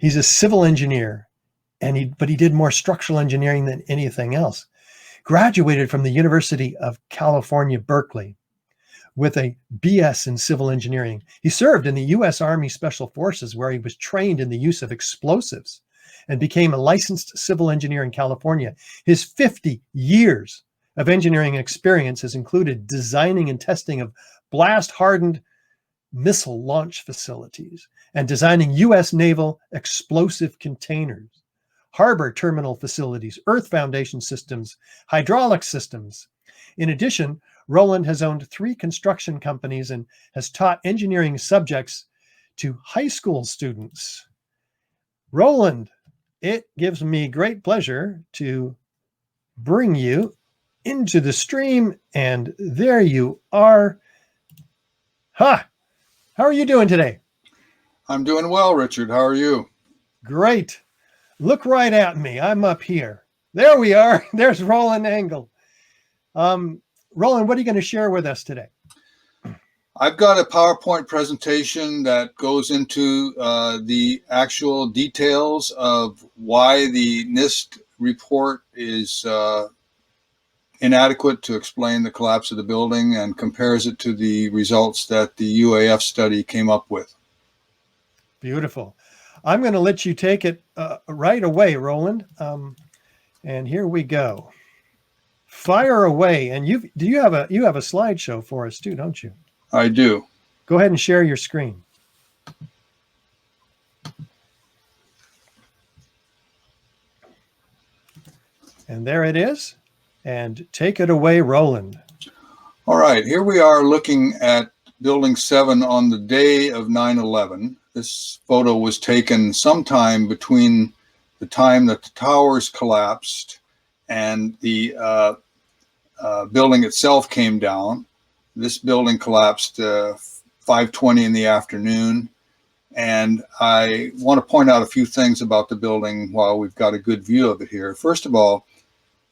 He's a civil engineer, but he did more structural engineering than anything else. Graduated from the University of California, Berkeley, with a BS in civil engineering. He served in the U.S. Army Special Forces, where he was trained in the use of explosives and became a licensed civil engineer in California. His 50 years of engineering experience has included designing and testing of blast-hardened missile launch facilities and designing U.S. naval explosive containers, harbor terminal facilities, earth foundation systems, hydraulic systems. In addition, Roland has owned 3 construction companies and has taught engineering subjects to high school students. Roland, it gives me great pleasure to bring you into the stream, and there you are. Ha! How are you doing today? I'm doing well, Richard. How are you? Great. Look right at me. I'm up here. There we are. There's Roland Angle. Roland, what are you going to share with us today? I've got a PowerPoint presentation that goes into the actual details of why the NIST report is inadequate to explain the collapse of the building, and compares it to the results that the UAF study came up with. Beautiful. I'm going to let you take it right away, Roland. And here we go. Fire away. And you have a slideshow for us too, don't you? I do. Go ahead and share your screen. And there it is. And take it away, Roland. All right, here we are looking at Building 7 on the day of 9/11. This photo was taken sometime between the time that the towers collapsed and the building itself came down. This building collapsed 5:20 in the afternoon. And I want to point out a few things about the building while we've got a good view of it here. First of all,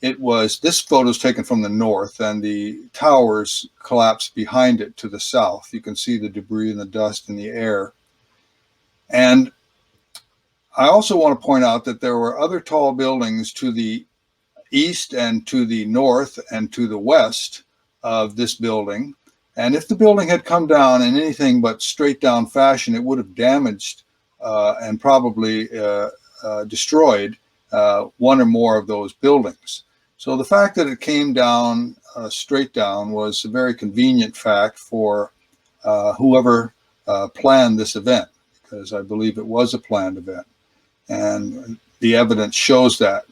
this photo is taken from the north, and the towers collapsed behind it to the south. You can see the debris and the dust in the air. And I also want to point out that there were other tall buildings to the east and to the north and to the west of this building. And if the building had come down in anything but straight down fashion, it would have damaged and probably destroyed one or more of those buildings. So the fact that it came down straight down was a very convenient fact for whoever planned this event, because I believe it was a planned event, and the evidence shows that.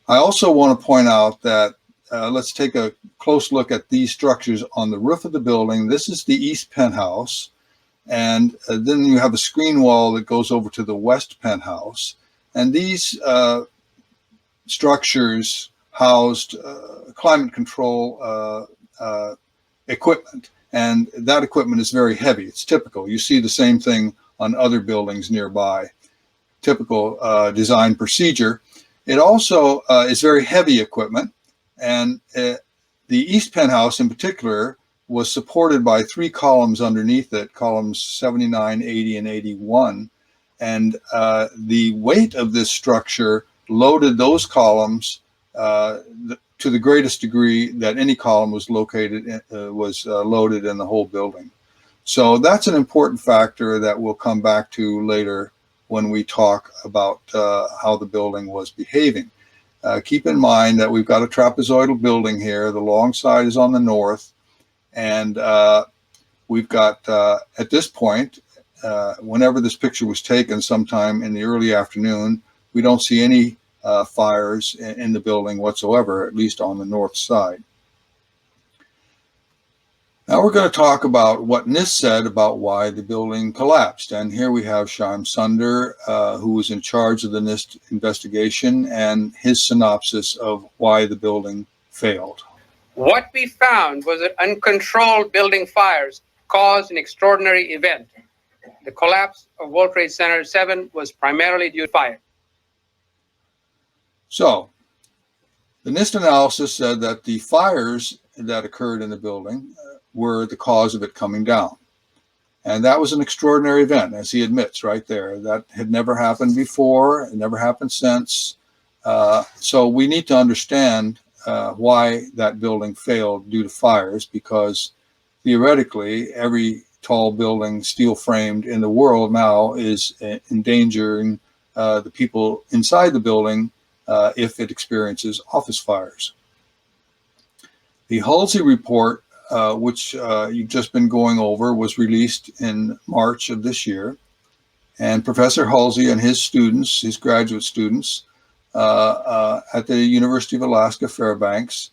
I also want to point out that let's take a close look at these structures on the roof of the building. This is the east penthouse, and then you have a screen wall that goes over to the west penthouse, and these structures housed climate control equipment, and that equipment is very heavy. It's typical. You see the same thing on other buildings nearby. Typical design procedure. It also is very heavy equipment, and the east penthouse in particular was supported by 3 columns underneath it, columns 79, 80, and 81. And the weight of this structure loaded those columns to the greatest degree that any column was loaded in the whole building. So that's an important factor that we'll come back to later when we talk about how the building was behaving. Keep in mind that we've got a trapezoidal building here. The long side is on the north, and we've got, at this point, whenever this picture was taken sometime in the early afternoon, we don't see any fires in the building whatsoever, at least on the north side. Now we're going to talk about what NIST said about why the building collapsed. And here we have Shyam Sunder, who was in charge of the NIST investigation, and his synopsis of why the building failed. What we found was that uncontrolled building fires caused an extraordinary event. The collapse of World Trade Center 7 was primarily due to fire. So, the NIST analysis said that the fires that occurred in the building were the cause of it coming down. And that was an extraordinary event, as he admits right there. That had never happened before, it never happened since. So we need to understand why that building failed due to fires, because theoretically, every tall building, steel framed in the world now is endangering the people inside the building if it experiences office fires. The Hulsey report, which you've just been going over, was released in March of this year. And Professor Hulsey and his students, his graduate students at the University of Alaska Fairbanks,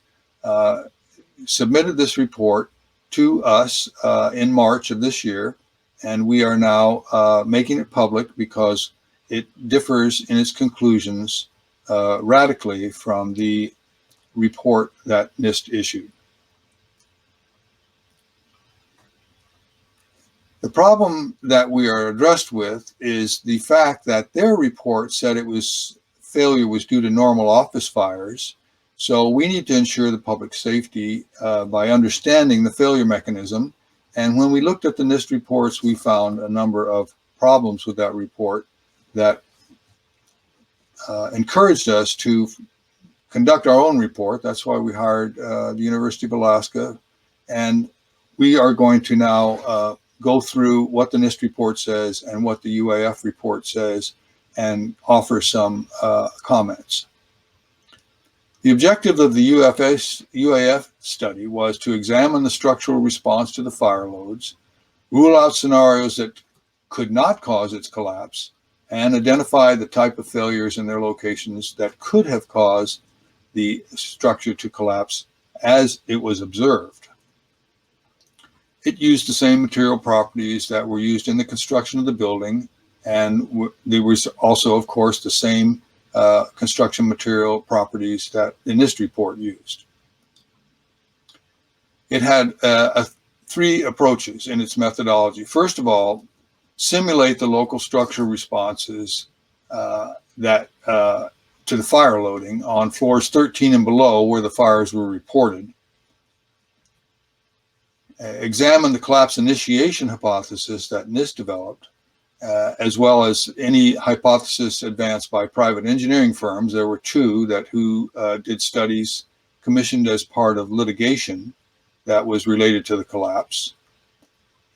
submitted this report to us in March of this year. And we are now making it public because it differs in its conclusions radically from the report that NIST issued. The problem that we are addressed with is the fact that their report said failure was due to normal office fires. So we need to ensure the public safety by understanding the failure mechanism. And when we looked at the NIST reports, we found a number of problems with that report that encouraged us to conduct our own report. That's why we hired the University of Alaska. And we are going to now go through what the NIST report says and what the UAF report says and offer some comments. The objective of the UAF study was to examine the structural response to the fire loads, rule out scenarios that could not cause its collapse, and identify the type of failures in their locations that could have caused the structure to collapse as it was observed. It used the same material properties that were used in the construction of the building, and there was also, of course, the same construction material properties that the NIST report used. It had three approaches in its methodology. First of all, simulate the local structural responses to the fire loading on floors 13 and below where the fires were reported. Examine the collapse initiation hypothesis that NIST developed, as well as any hypothesis advanced by private engineering firms. There were two who did studies commissioned as part of litigation that was related to the collapse,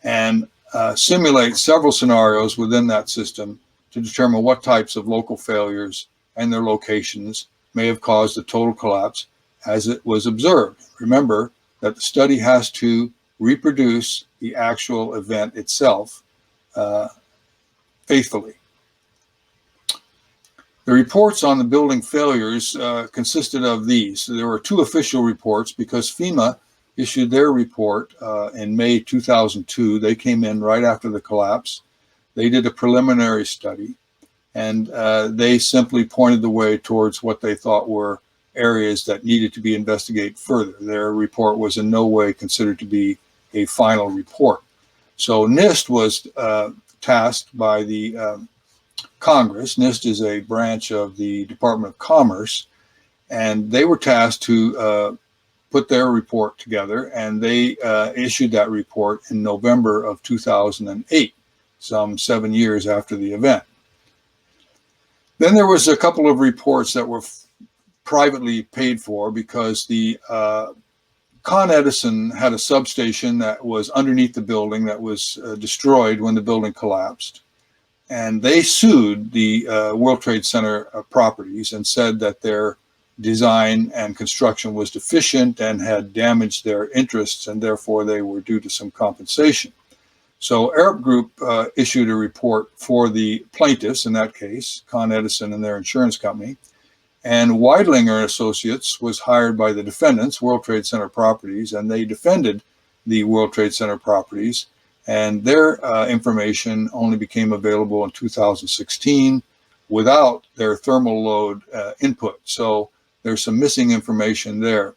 and simulate several scenarios within that system to determine what types of local failures and their locations may have caused the total collapse as it was observed. Remember that the study has to reproduce the actual event itself faithfully. The reports on the building failures consisted of these. So there were two official reports because FEMA issued their report in May 2002. They came in right after the collapse. They did a preliminary study, and they simply pointed the way towards what they thought were areas that needed to be investigated further. Their report was in no way considered to be a final report. So NIST was tasked by the Congress. NIST is a branch of the Department of Commerce, and they were tasked to put their report together, and they issued that report in November of 2008, some 7 years after the event. Then there was a couple of reports that were privately paid for because the Con Edison had a substation that was underneath the building that was destroyed when the building collapsed. And they sued the World Trade Center properties and said that their design and construction was deficient and had damaged their interests, and therefore they were due to some compensation. So Arup Group issued a report for the plaintiffs in that case, Con Edison and their insurance company. And Weidlinger Associates was hired by the defendants, World Trade Center Properties, and they defended the World Trade Center Properties. And their information only became available in 2016 without their thermal load input. So there's some missing information there.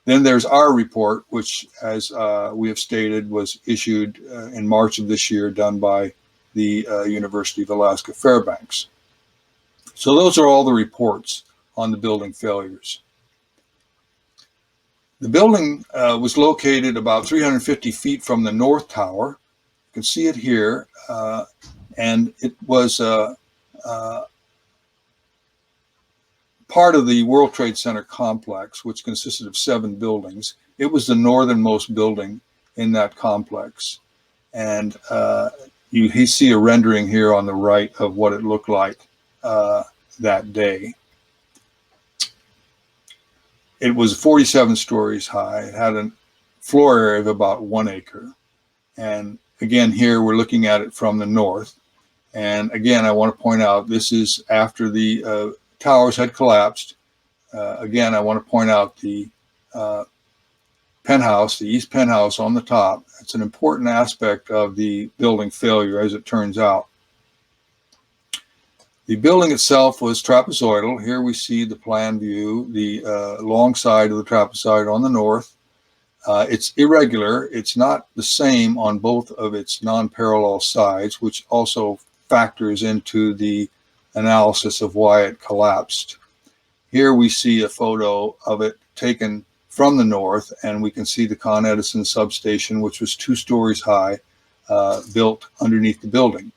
Then there's our report, which, as we have stated, was issued in March of this year, done by the University of Alaska Fairbanks. So those are all the reports on the building failures. The building was located about 350 feet from the North Tower, can see it here, and it was part of the World Trade Center complex, which consisted of 7 buildings. It was the northernmost building in that complex. And you see a rendering here on the right of what it looked like that day. It was 47 stories high. It had a floor area of about 1 acre. And again, here we're looking at it from the north. And again, I want to point out this is after the towers had collapsed. Again, I want to point out the penthouse, the east penthouse on the top. It's an important aspect of the building failure, as it turns out. The building itself was trapezoidal. Here we see the plan view, the long side of the trapezoid on the north. It's irregular. It's not the same on both of its non-parallel sides, which also factors into the analysis of why it collapsed. Here we see a photo of it taken from the north, and we can see the Con Edison substation, which was 2 stories high, built underneath the building.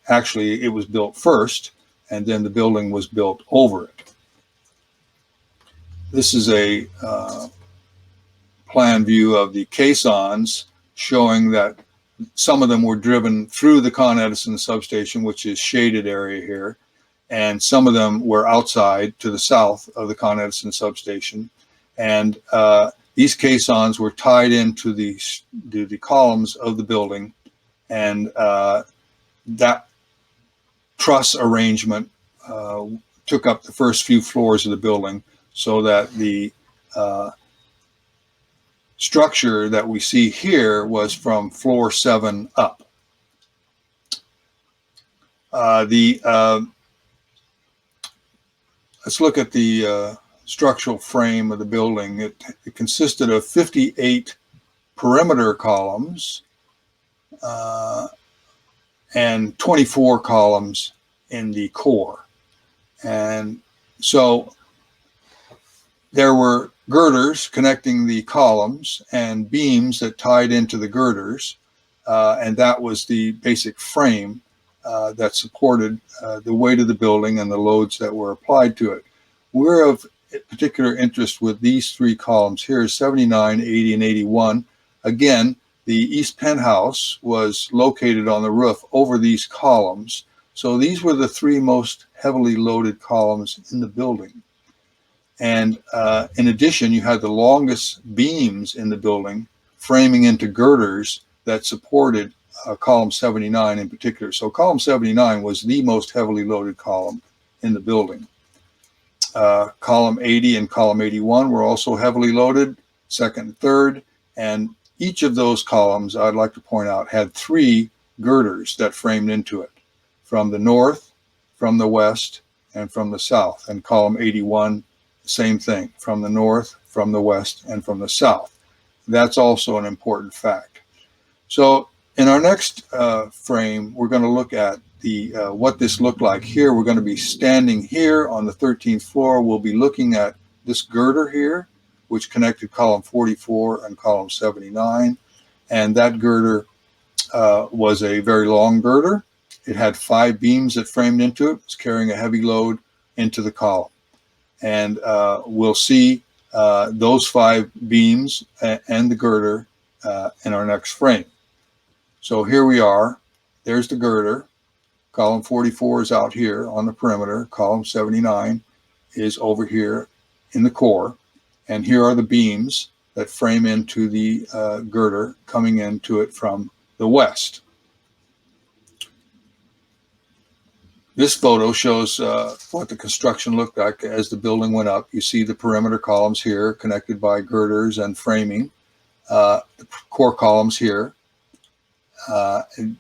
Actually, it was built first, and then the building was built over it. This is a plan view of the caissons, showing that some of them were driven through the Con Edison substation, which is shaded area here, and some of them were outside to the south of the Con Edison substation. And these caissons were tied into the columns of the building, and that truss arrangement took up the first few floors of the building, so that the structure that we see here was from floor 7 up. Let's look at the structural frame of the building. It consisted of 58 perimeter columns and 24 columns in the core. And so there were girders connecting the columns and beams that tied into the girders, and that was the basic frame that supported the weight of the building and the loads that were applied to it. We're of particular interest with these 3 columns here, 79, 80, and 81. Again, the east penthouse was located on the roof over these columns. So these were the 3 most heavily loaded columns in the building. And in addition, you had the longest beams in the building framing into girders that supported column 79 in particular. So column 79 was the most heavily loaded column in the building. Column 80 and column 81 were also heavily loaded, second and third, and each of those columns, I'd like to point out, had 3 girders that framed into it, from the north, from the west, and from the south. And column 81, same thing, from the north, from the west, and from the south. That's also an important fact. So in our next frame, we're going to look at what this looked like here. We're going to be standing here on the 13th floor. We'll be looking at this girder here, which connected column 44 and column 79. And that girder was a very long girder. It had 5 beams that framed into it. It was carrying a heavy load into the column. And we'll see those 5 beams and the girder in our next frame. So here we are. There's the girder. Column 44 is out here on the perimeter. Column 79 is over here in the core. And here are the beams that frame into the girder coming into it from the west. This photo shows what the construction looked like as the building went up. You see the perimeter columns here connected by girders and framing. The core columns here.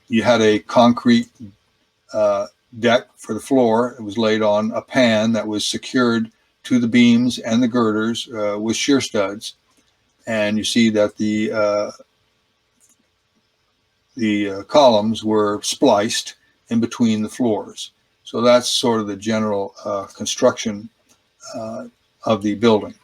You had a concrete deck for the floor. It was laid on a pan that was secured to the beams and the girders with shear studs. And you see that the columns were spliced in between the floors. So that's sort of the general construction of the building.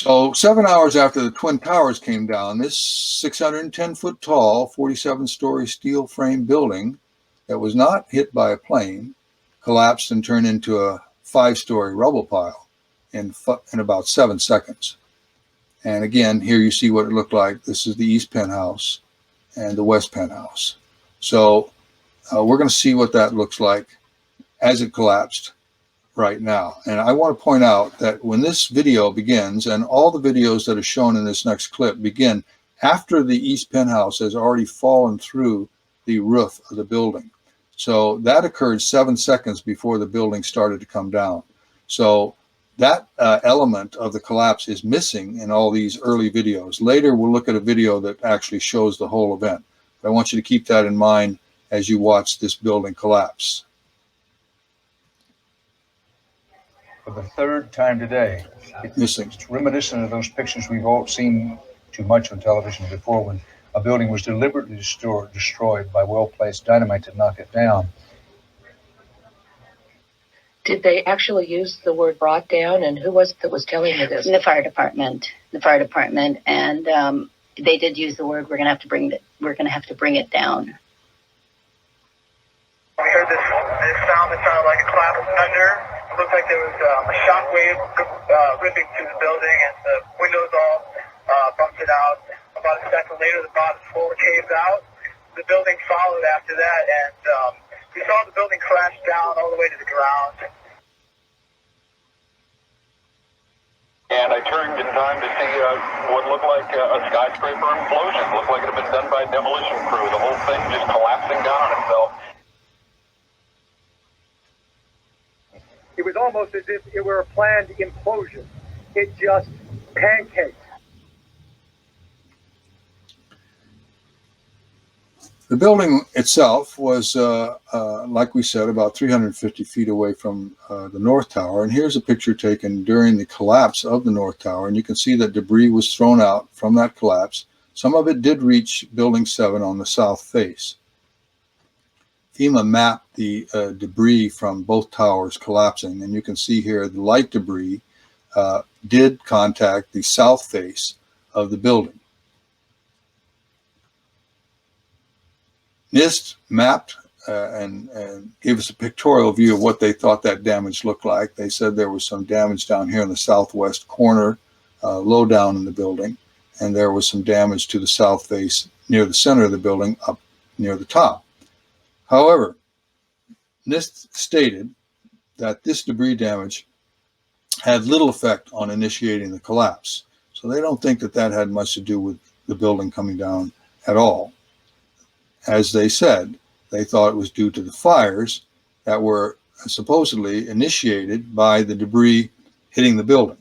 So 7 hours after the Twin Towers came down, this 610-foot tall, 47-story steel frame building that was not hit by a plane collapsed and turned into a 5-story rubble pile in about 7 seconds. And again, here you see what it looked like. This is the East Penthouse and the West Penthouse. So we're going to see what that looks like as it collapsed right now. And I want to point out that when this video begins, and all the videos that are shown in this next clip begin after the East Penthouse has already fallen through the roof of the building. So that occurred 7 seconds before the building started to come down. So that element of the collapse is missing in all these early videos. Later, we'll look at a video that actually shows the whole event. But I want you to keep that in mind as you watch this building collapse. For the third time today, it's reminiscent of those pictures we've all seen too much on television before, when a building was deliberately destroyed by well-placed dynamite to knock it down. Did they actually use the word brought down, and who was it that was telling you this? The fire department. And they did use the word, we're going to have to bring it down. We heard this sound that sounded like a clap of thunder. It looked like there was a shock wave ripping through the building, and the windows all bumped out. About a second later, the bottom floor caved out. The building followed after that, and we saw the building crash down all the way to the ground. And I turned in time to see what looked like a skyscraper implosion. It looked like it had been done by a demolition crew. The whole thing just collapsing down on itself. It was almost as if it were a planned implosion. It just pancaked. The building itself was, like we said, about 350 feet away from the North Tower. And here's a picture taken during the collapse of the North Tower. And you can see that debris was thrown out from that collapse. Some of it did reach Building 7 on the south face. FEMA mapped the debris from both towers collapsing. And you can see here the light debris did contact the south face of the building. NIST mapped and gave us a pictorial view of what they thought that damage looked like. They said there was some damage down here in the southwest corner, low down in the building, and there was some damage to the south face near the center of the building, up near the top. However, NIST stated that this debris damage had little effect on initiating the collapse. So they don't think that that had much to do with the building coming down at all. As they said, they thought it was due to the fires that were supposedly initiated by the debris hitting the building.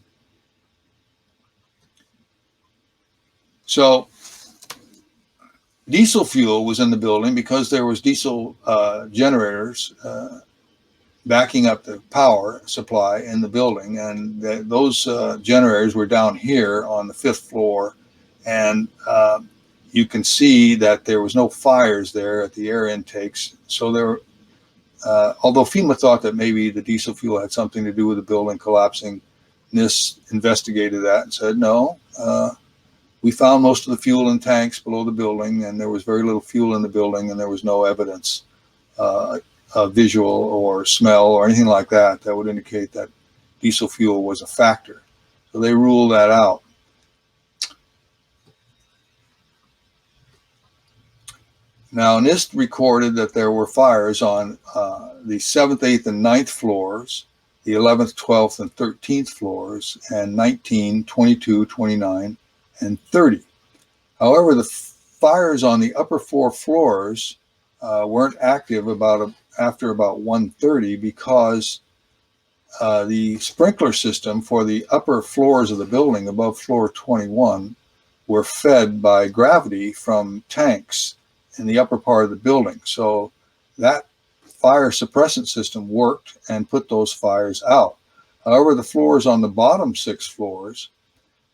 So diesel fuel was in the building because there was diesel generators backing up the power supply in the building, and those generators were down here on the 5th floor, and you can see that there was no fires there at the air intakes. So there, although FEMA thought that maybe the diesel fuel had something to do with the building collapsing, NIST investigated that and said, no, we found most of the fuel in tanks below the building, and there was very little fuel in the building, and there was no evidence, visual or smell or anything like that, that would indicate that diesel fuel was a factor. So they ruled that out. Now, NIST recorded that there were fires on the 7th, 8th, and 9th floors, the 11th, 12th, and 13th floors, and 19, 22, 29, and 30. However, the fires on the upper 4 floors weren't active after about 1:30 because the sprinkler system for the upper floors of the building above floor 21 were fed by gravity from tanks in the upper part of the building. So that fire suppressant system worked and put those fires out. However, the floors on the bottom 6 floors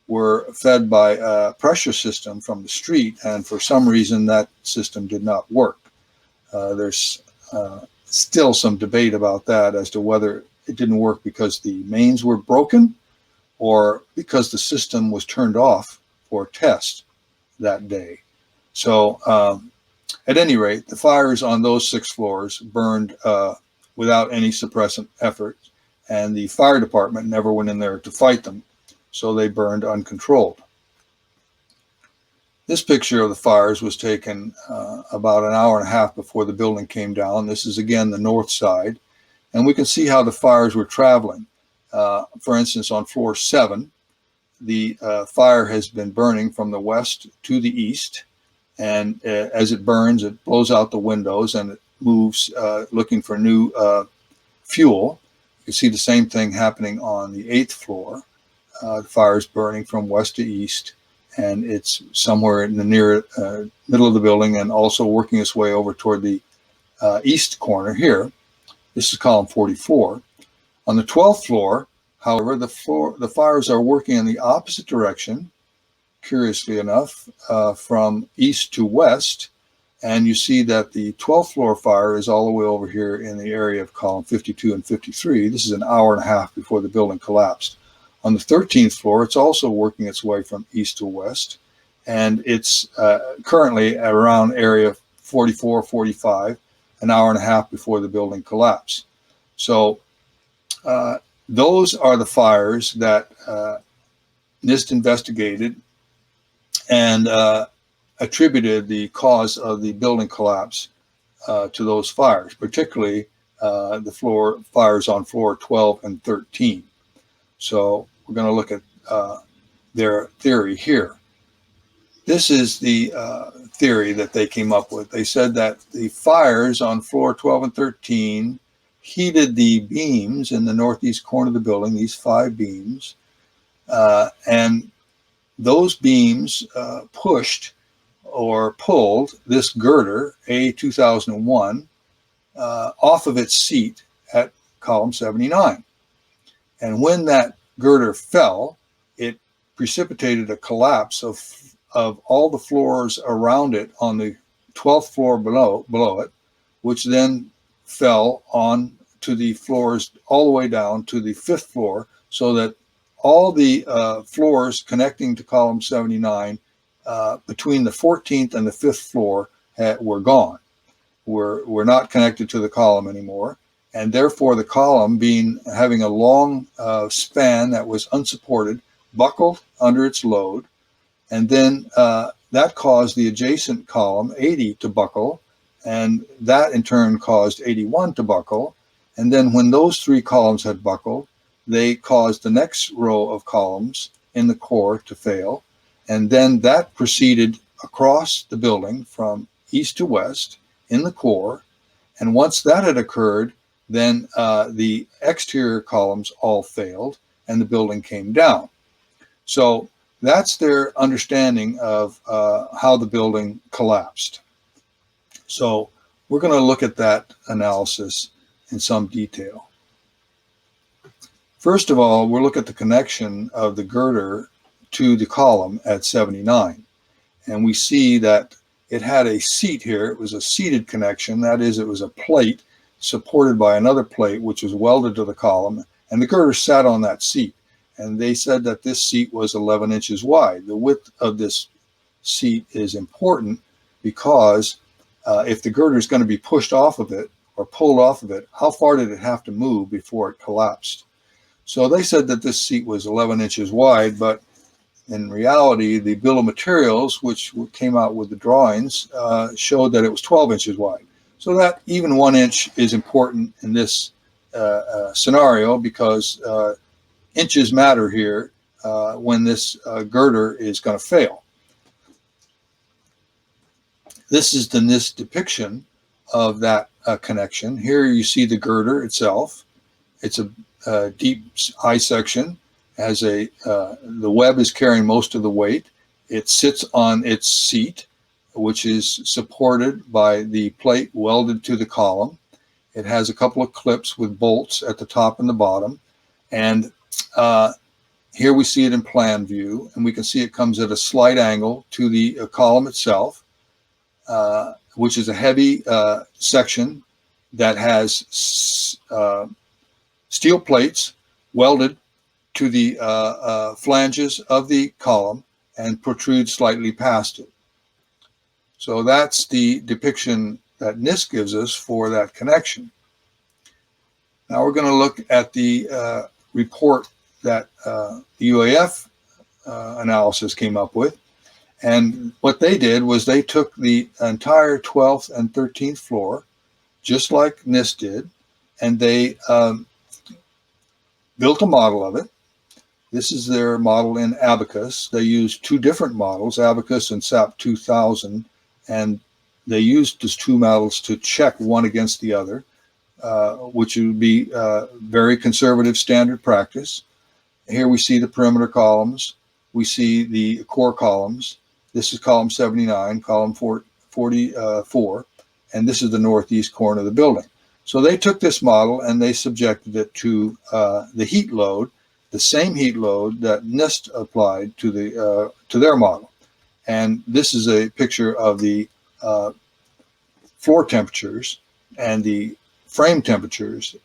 were fed by a pressure system from the street, and for some reason that system did not work. There's still some debate about that as to whether it didn't work because the mains were broken or because the system was turned off for test that day. So at any rate, the fires on those 6 floors burned without any suppressant effort, and the fire department never went in there to fight them, so they burned uncontrolled. This picture of the fires was taken about an hour and a half before the building came down. This is again the north side, and we can see how the fires were traveling. For instance, on floor 7, the fire has been burning from the west to the east, and as it burns, it blows out the windows and it moves looking for new fuel. You see the same thing happening on the 8th floor. The fire is burning from west to east, and it's somewhere in the near middle of the building, and also working its way over toward the east corner here. This is column 44. On the 12th floor, however, the fires are working in the opposite direction, curiously enough, from east to west. And you see that the 12th floor fire is all the way over here in the area of column 52 and 53. This is an hour and a half before the building collapsed. On the 13th floor, it's also working its way from east to west, and it's currently at around area 44, 45, an hour and a half before the building collapsed. So those are the fires that NIST investigated and attributed the cause of the building collapse to those fires, particularly the fires on floor 12 and 13. So we're going to look at their theory here. This is the theory that they came up with. They said that the fires on floor 12 and 13 heated the beams in the northeast corner of the building, these 5 beams, and those beams pushed or pulled this girder, A2001, off of its seat at column 79. And when that girder fell, it precipitated a collapse of all the floors around it on the 12th floor below it, which then fell on to the floors all the way down to the 5th floor, so that all the floors connecting to column 79 between the 14th and the 5th floor were gone. Were not connected to the column anymore, and therefore the column, having a long span that was unsupported, buckled under its load, and then that caused the adjacent column 80 to buckle, and that in turn caused 81 to buckle. And then when those 3 columns had buckled, they caused the next row of columns in the core to fail, and then that proceeded across the building from east to west in the core. And once that had occurred, then the exterior columns all failed and the building came down. So that's their understanding of how the building collapsed. So we're going to look at that analysis in some detail. First of all, we'll look at the connection of the girder to the column at 79. And we see that it had a seat here. It was a seated connection. That is, it was a plate supported by another plate, which was welded to the column, and the girder sat on that seat. And they said that this seat was 11 inches wide. The width of this seat is important because if the girder is going to be pushed off of it or pulled off of it, how far did it have to move before it collapsed? So they said that this seat was 11 inches wide, but in reality, the bill of materials, which came out with the drawings, showed that it was 12 inches wide. So that even 1 inch is important in this scenario, because inches matter here when this girder is going to fail. This is the NIST depiction of that connection. Here you see the girder itself. It's a deep high section. Has the web is carrying most of the weight. It sits on its seat, which is supported by the plate welded to the column. It has a couple of clips with bolts at the top and the bottom. And here we see it in plan view, and we can see it comes at a slight angle to the column itself, which is a heavy section that has steel plates welded to the flanges of the column and protrude slightly past it. So that's the depiction that NIST gives us for that connection. Now we're going to look at the report that the UAF analysis came up with. And what they did was they took the entire 12th and 13th floor, just like NIST did, and they built a model of it. This is their model in Abacus. They used two different models, Abacus and Sept 2000, and they used those two models to check one against the other, which would be very conservative standard practice. Here we see the perimeter columns. We see the core columns. This is column 79, column 44, and this is the northeast corner of the building. So they took this model and they subjected it to the heat load, the same heat load that NIST applied to their model. And this is a picture of the floor temperatures and the frame temperatures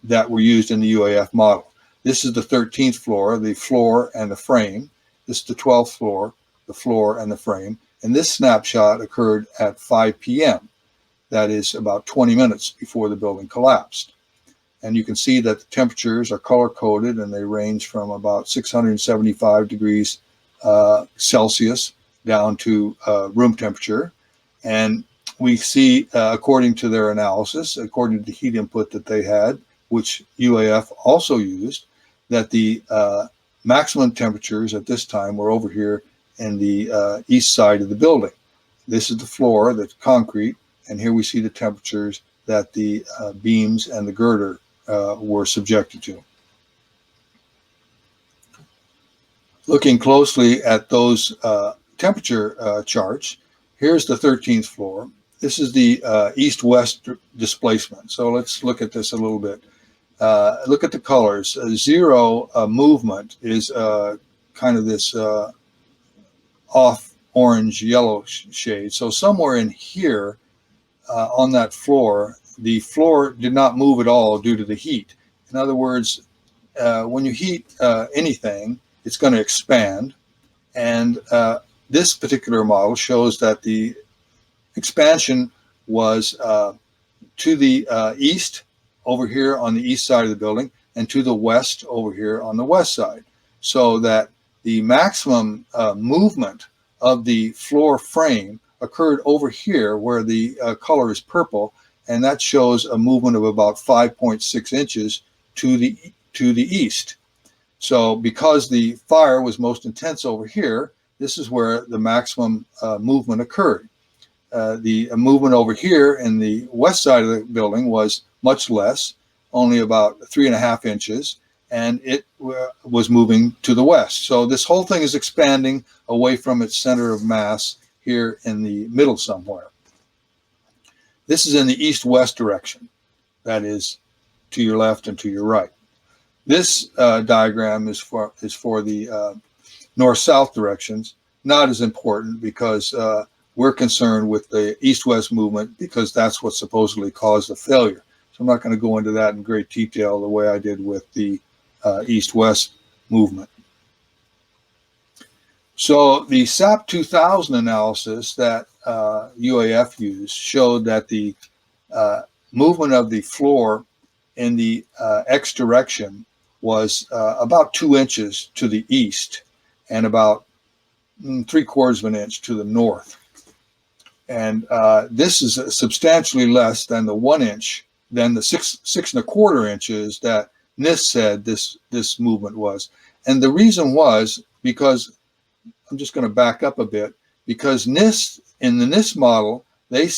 that were used in the UAF model. This is the 13th floor, the floor and the frame. This is the 12th floor, the floor and the frame. And this snapshot occurred at 5 p.m. That is about 20 minutes before the building collapsed. And you can see that the temperatures are color-coded and they range from about 675 degrees Celsius down to room temperature. And we see, according to their analysis, according to the heat input that they had, which UAF also used, that the maximum temperatures at this time were over here in the east side of the building. This is the floor, that's concrete, and here we see the temperatures that the beams and the girder were subjected to. Looking closely at those temperature charts, here's the 13th floor. This is the east-west displacement. So let's look at this a little bit. Look at the colors. Zero movement is kind of this off orange yellow shade. So somewhere in here on that floor, the floor did not move at all due to the heat. In other words, when you heat anything, it's going to expand. And this particular model shows that the expansion was to the east over here on the east side of the building and to the west over here on the west side, so that the maximum movement of the floor frame occurred over here where the color is purple, and that shows a movement of about 5.6 inches to the east. So because the fire was most intense over here, this is where the maximum movement occurred. The movement over here in the west side of the building was much less, only about 3.5 inches, and it was moving to the west. So this whole thing is expanding away from its center of mass here in the middle somewhere. This is in the east-west direction. That is to your left and to your right. This diagram is for the north-south directions. Not as important because we're concerned with the east-west movement because that's what supposedly caused the failure. So I'm not going to go into that in great detail the way I did with the east-west movement. So the SAP 2000 analysis that UAF used showed that the movement of the floor in the X direction was about 2 inches to the east and about 3/4 of an inch to the north. And this is substantially less than the 1 inch, than the 6.25 inches that NIST said this movement was. And the reason was because, I'm just going to back up a bit, because NIST, in the NIST model, they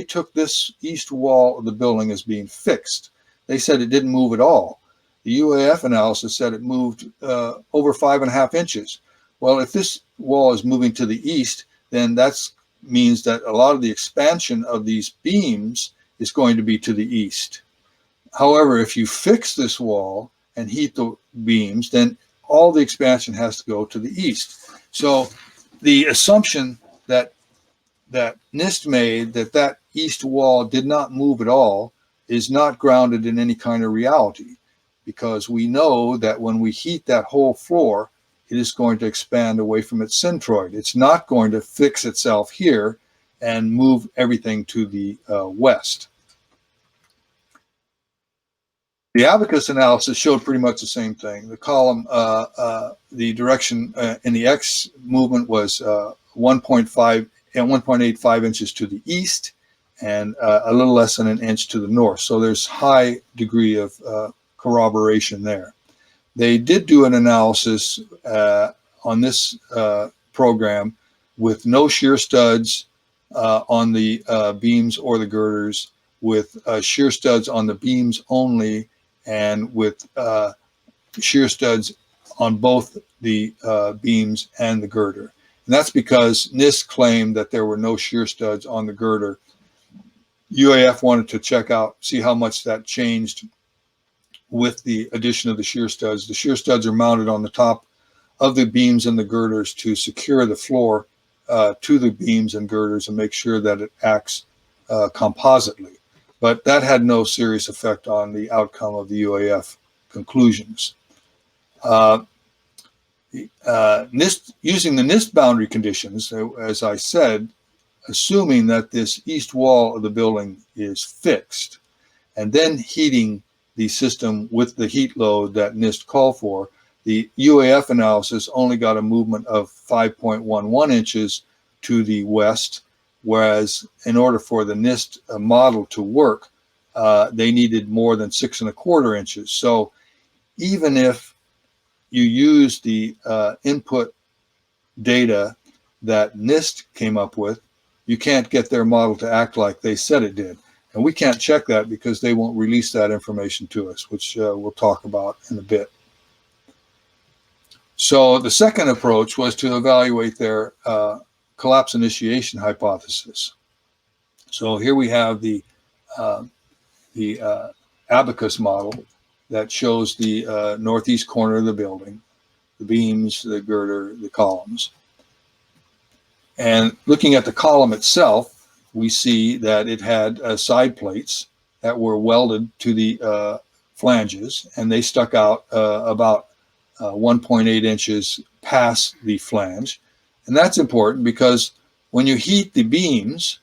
took this east wall of the building as being fixed. They said it didn't move at all. The UAF analysis said it moved over 5.5 inches. Well, if this wall is moving to the east, then that means that a lot of the expansion of these beams is going to be to the east. However, if you fix this wall and heat the beams, then all the expansion has to go to the east. So the assumption that NIST made that east wall did not move at all is not grounded in any kind of reality. because we know that when we heat that whole floor, it is going to expand away from its centroid. It's not going to fix itself here and move everything to the west. The abacus analysis showed pretty much the same thing. The column, the direction in the X movement was 1.5 and 1.85 inches to the east and a little less than an inch to the north. So there's high degree of corroboration there. They did do an analysis on this program with no shear studs on the beams or the girders, with shear studs on the beams only, and with shear studs on both the beams and the girder. And that's because NIST claimed that there were no shear studs on the girder. UAF wanted to check out, see how much that changed with the addition of the shear studs. The shear studs are mounted on the top of the beams and the girders to secure the floor to the beams and girders and make sure that it acts compositely. But that had no serious effect on the outcome of the UAF conclusions. NIST, using the NIST boundary conditions, as I said, assuming that this east wall of the building is fixed, and then heating the system with the heat load that NIST called for, the UAF analysis only got a movement of 5.11 inches to the west, whereas in order for the NIST model to work, they needed more than 6.25 inches. So even if you use the input data that NIST came up with, you can't get their model to act like they said it did. And we can't check that because they won't release that information to us, which we'll talk about in a bit. So the second approach was to evaluate their collapse initiation hypothesis. So here we have the abacus model that shows the northeast corner of the building, the beams, the girder, the columns. And looking at the column itself, we see that it had side plates that were welded to the flanges, and they stuck out about 1.8 inches past the flange. And that's important because when you heat the beams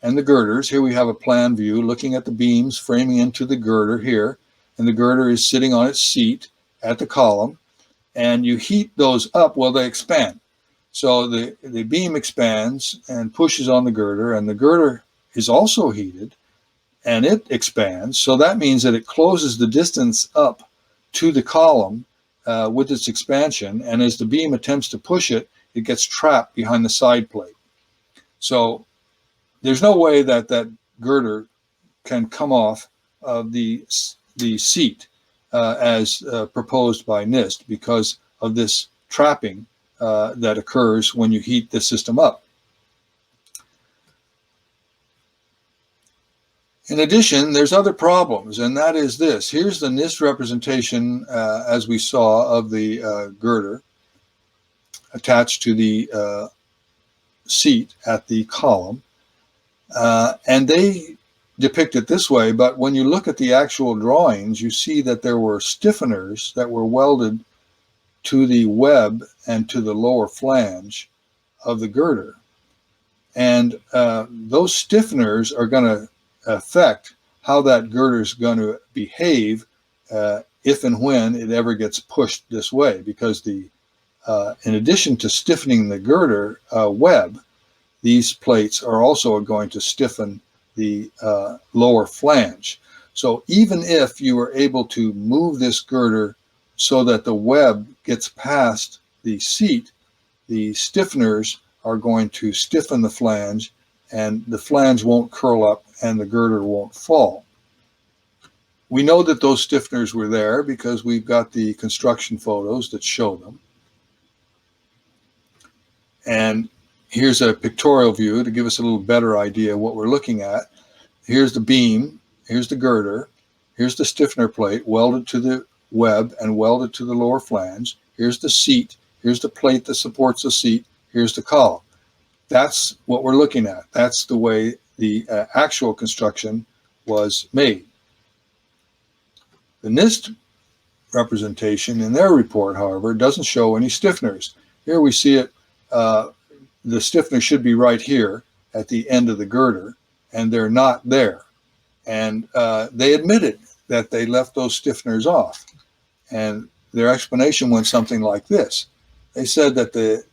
and the girders, here we have a plan view looking at the beams framing into the girder here, and the girder is sitting on its seat at the column, and you heat those up, well, they expand. So the beam expands and pushes on the girder, and the girder is also heated and it expands. So that means that it closes the distance up to the column with its expansion, and as the beam attempts to push it, it gets trapped behind the side plate. So there's no way that that girder can come off of the seat as proposed by NIST because of this trapping that occurs when you heat the system up. In addition, there's other problems, and that is this. Here's the NIST representation, as we saw, of the girder attached to the seat at the column. And they depict it this way, but when you look at the actual drawings, you see that there were stiffeners that were welded to the web and to the lower flange of the girder. And those stiffeners are going to affect how that girder is going to behave if and when it ever gets pushed this way, because the in addition to stiffening the girder web, these plates are also going to stiffen the lower flange. So even if you were able to move this girder so that the web gets past the seat, the stiffeners are going to stiffen the flange, and the flange won't curl up and the girder won't fall. We know that those stiffeners were there because we've got the construction photos that show them. And here's a pictorial view to give us a little better idea of what we're looking at. Here's the beam, here's the girder, here's the stiffener plate welded to the web and welded to the lower flange. Here's the seat, here's the plate that supports the seat, here's the column. That's what we're looking at. That's the way the actual construction was made. The NIST representation in their report, however, doesn't show any stiffeners. Here we see it, the stiffener should be right here at the end of the girder, and they're not there. And they admitted that they left those stiffeners off. And their explanation went something like this. They said that the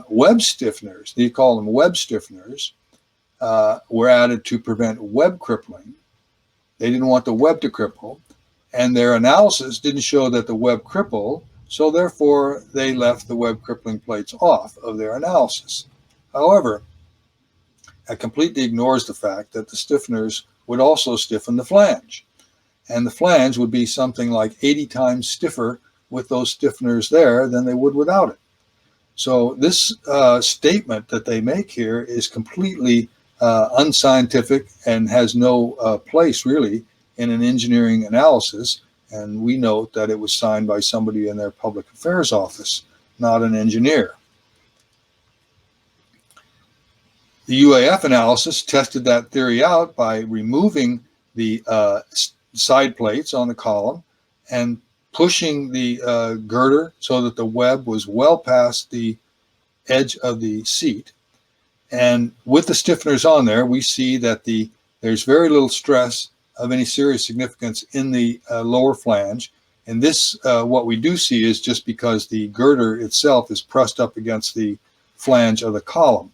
web stiffeners, they call them web stiffeners, were added to prevent web crippling. They didn't want the web to cripple, and their analysis didn't show that the web crippled, so therefore they left the web crippling plates off of their analysis. However, that completely ignores the fact that the stiffeners would also stiffen the flange, and the flange would be something like 80 times stiffer with those stiffeners there than they would without it. So this statement that they make here is completely unscientific and has no place really in an engineering analysis. And we note that it was signed by somebody in their public affairs office, not an engineer. The UAF analysis tested that theory out by removing the side plates on the column and pushing the girder so that the web was well past the edge of the seat. And with the stiffeners on there, we see that there's very little stress of any serious significance in the lower flange. And this, what we do see is just because the girder itself is pressed up against the flange of the column.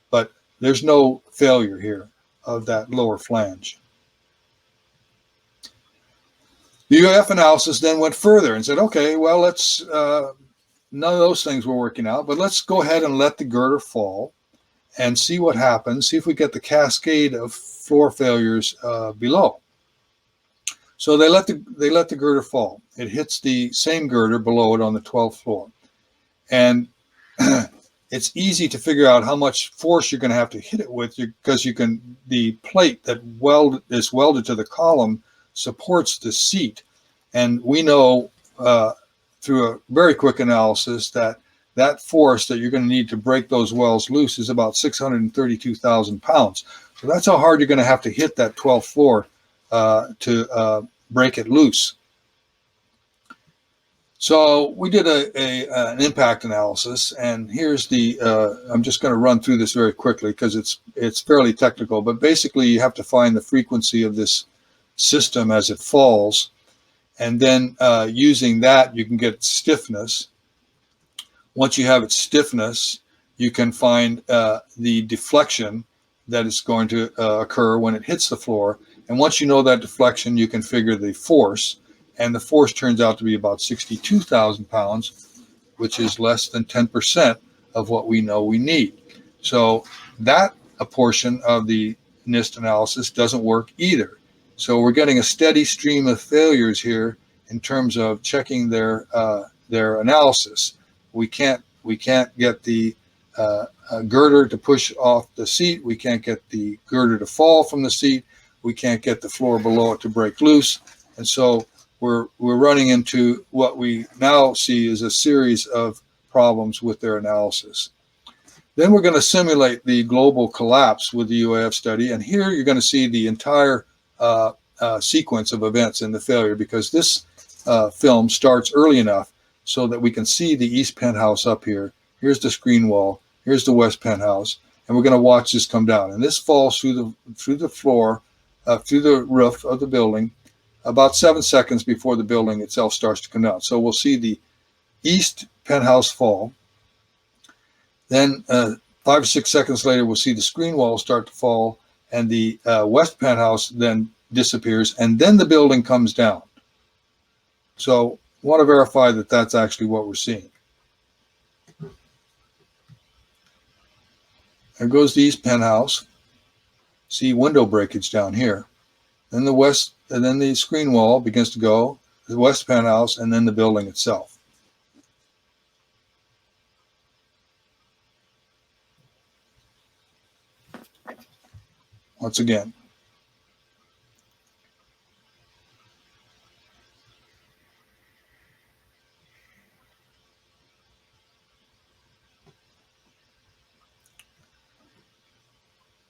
But there's no failure here of that lower flange. The UAF analysis then went further and said, okay, well, let's, none of those things were working out, but let's go ahead and let the girder fall and see what happens, see if we get the cascade of floor failures below. So they let the girder fall. It hits the same girder below it on the 12th floor. And it's easy to figure out how much force you're going to have to hit it with, because the plate that is welded to the column supports the seat. And we know through a very quick analysis that force that you're going to need to break those wells loose is about 632,000 pounds. So that's how hard you're going to have to hit that 12th floor to break it loose. So we did an impact analysis, and here's the, I'm just going to run through this very quickly because it's fairly technical, but basically you have to find the frequency of this system as it falls, and then using that you can get stiffness. Once you have its stiffness, you can find the deflection that is going to occur when it hits the floor. And once you know that deflection, you can figure the force. And the force turns out to be about 62,000 pounds, which is less than 10% of what we know we need. So that a portion of the NIST analysis doesn't work either. So we're getting a steady stream of failures here in terms of checking their analysis. We can't get the girder to push off the seat. We can't get the girder to fall from the seat. We can't get the floor below it to break loose. And so we're running into what we now see is a series of problems with their analysis. Then we're going to simulate the global collapse with the UAF study. And here you're going to see the entire sequence of events in the failure, because this film starts early enough so that we can see the east penthouse up here. Here's the screen wall. Here's the west penthouse. And we're going to watch this come down. And this falls through the floor, through the roof of the building, about 7 seconds before the building itself starts to come down. So we'll see the east penthouse fall. Then 5 or 6 seconds later, we'll see the screen wall start to fall, and the west penthouse then disappears, and then the building comes down. So I want to verify that that's actually what we're seeing. There goes the east penthouse. See window breakage down here. Then the west, and then the screen wall begins to go, the west penthouse, and then the building itself. Once again.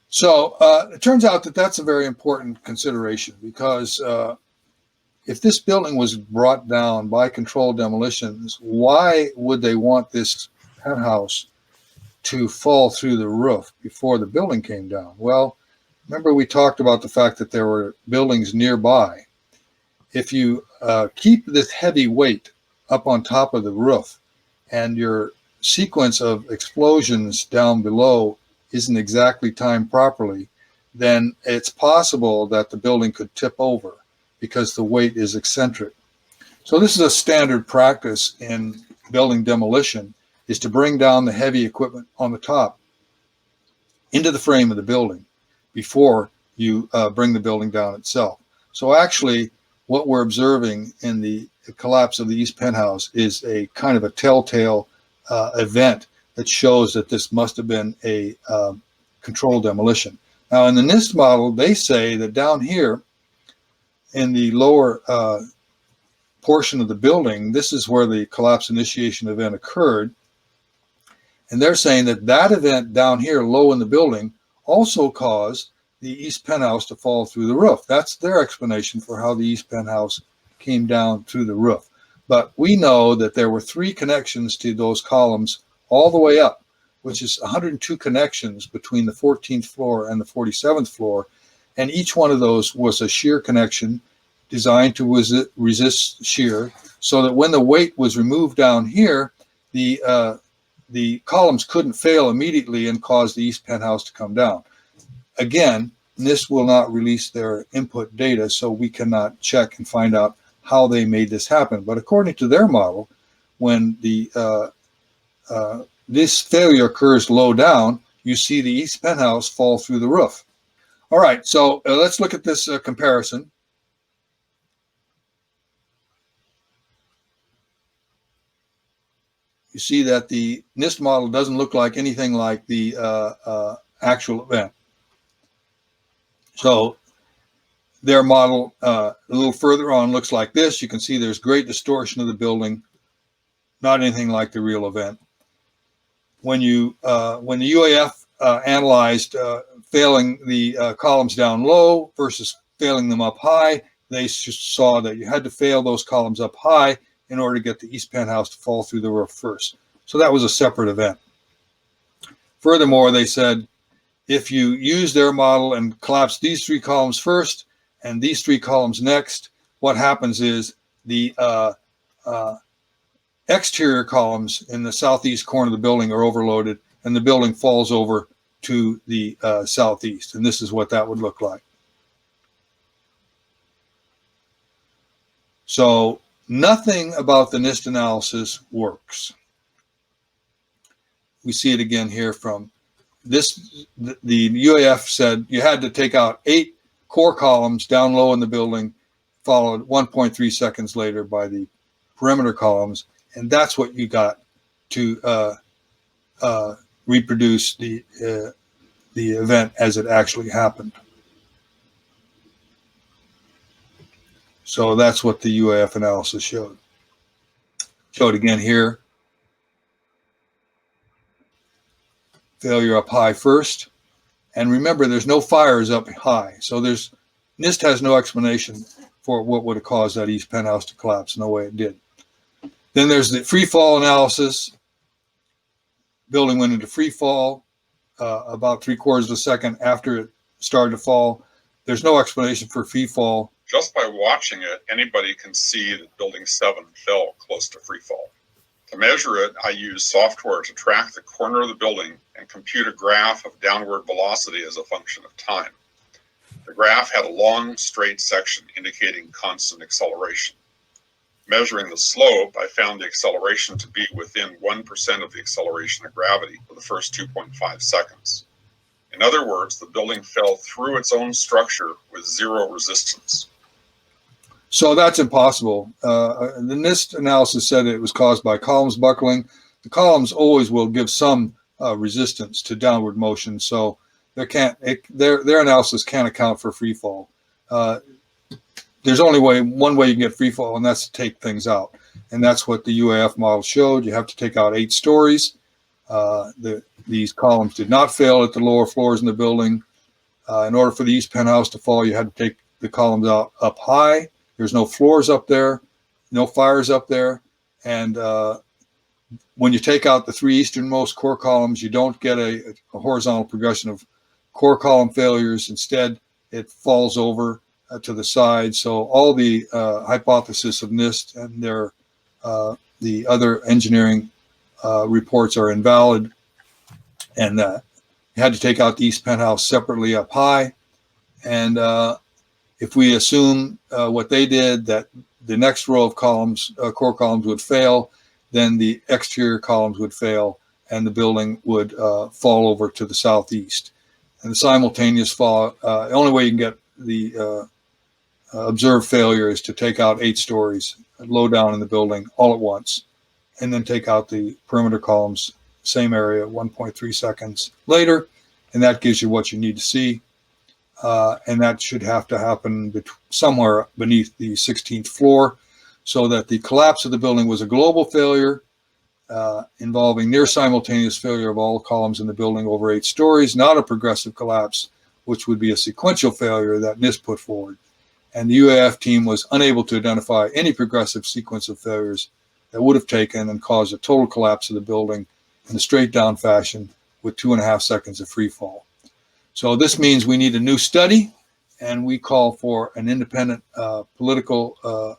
So it turns out that that's a very important consideration, because if this building was brought down by controlled demolitions, why would they want this penthouse to fall through the roof before the building came down? Well, remember we talked about the fact that there were buildings nearby. If you keep this heavy weight up on top of the roof and your sequence of explosions down below isn't exactly timed properly, then it's possible that the building could tip over because the weight is eccentric. So this is a standard practice in building demolition, is to bring down the heavy equipment on the top into the frame of the building before you bring the building down itself. So actually, what we're observing in the collapse of the East Penthouse is a kind of a telltale event that shows that this must have been a controlled demolition. Now, in the NIST model, they say that down here in the lower portion of the building, this is where the collapse initiation event occurred. And they're saying that that event down here low in the building also caused the East Penthouse to fall through the roof. That's their explanation for how the East Penthouse came down through the roof. But we know that there were 3 connections to those columns all the way up, which is 102 connections between the 14th floor and the 47th floor. And each one of those was a shear connection designed to resist shear, so that when the weight was removed down here, the columns couldn't fail immediately and cause the East Penthouse to come down. Again, NIST will not release their input data, so we cannot check and find out how they made this happen. But according to their model, when this failure occurs low down, you see the East Penthouse fall through the roof. All right, so let's look at this comparison. You see that the NIST model doesn't look like anything like the actual event. So their model a little further on looks like this. You can see there's great distortion of the building, not anything like the real event. When the UAF analyzed failing the columns down low versus failing them up high, they saw that you had to fail those columns up high in order to get the East Penthouse to fall through the roof first. So that was a separate event. Furthermore, they said, if you use their model and collapse these 3 columns first and these 3 columns next, what happens is the exterior columns in the southeast corner of the building are overloaded and the building falls over to the southeast. And this is what that would look like. So nothing about the NIST analysis works. We see it again here from this. The UAF said you had to take out 8 core columns down low in the building, followed 1.3 seconds later by the perimeter columns. And that's what you got to reproduce the event as it actually happened. So that's what the UAF analysis showed. Showed again here. Failure up high first. And remember, there's no fires up high. So NIST has no explanation for what would have caused that East Penthouse to collapse in the way it did. Then there's the free fall analysis. Building went into free fall about 3/4 of a second after it started to fall. There's no explanation for free fall. Just by watching it, anybody can see that Building 7 fell close to free fall. To measure it, I used software to track the corner of the building and compute a graph of downward velocity as a function of time. The graph had a long, straight section indicating constant acceleration. Measuring the slope, I found the acceleration to be within 1% of the acceleration of gravity for the first 2.5 seconds. In other words, the building fell through its own structure with 0 resistance. So that's impossible. The NIST analysis said it was caused by columns buckling. The columns always will give some resistance to downward motion, so their analysis can't account for free fall. There's only one way you can get free fall, and that's to take things out. And that's what the UAF model showed. You have to take out 8 stories. These columns did not fail at the lower floors in the building. In order for the East Penthouse to fall, you had to take the columns out up high. There's no floors up there, no fires up there. And when you take out the 3 easternmost core columns, you don't get a horizontal progression of core column failures. Instead, it falls over to the side. So all the hypothesis of NIST and the other engineering reports are invalid. And you had to take out the east penthouse separately up high. And if we assume what they did, that the next row of columns, core columns, would fail, then the exterior columns would fail, and the building would fall over to the southeast. And the simultaneous fall, the only way you can get the observed failure is to take out 8 stories, low down in the building all at once, and then take out the perimeter columns, same area, 1.3 seconds later, and that gives you what you need to see. And that should have to happen somewhere beneath the 16th floor, so that the collapse of the building was a global failure involving near simultaneous failure of all columns in the building over 8 stories, not a progressive collapse, which would be a sequential failure that NIST put forward. And the UAF team was unable to identify any progressive sequence of failures that would have taken and caused a total collapse of the building in a straight down fashion with 2.5 seconds of free fall. So this means we need a new study, and we call for an independent political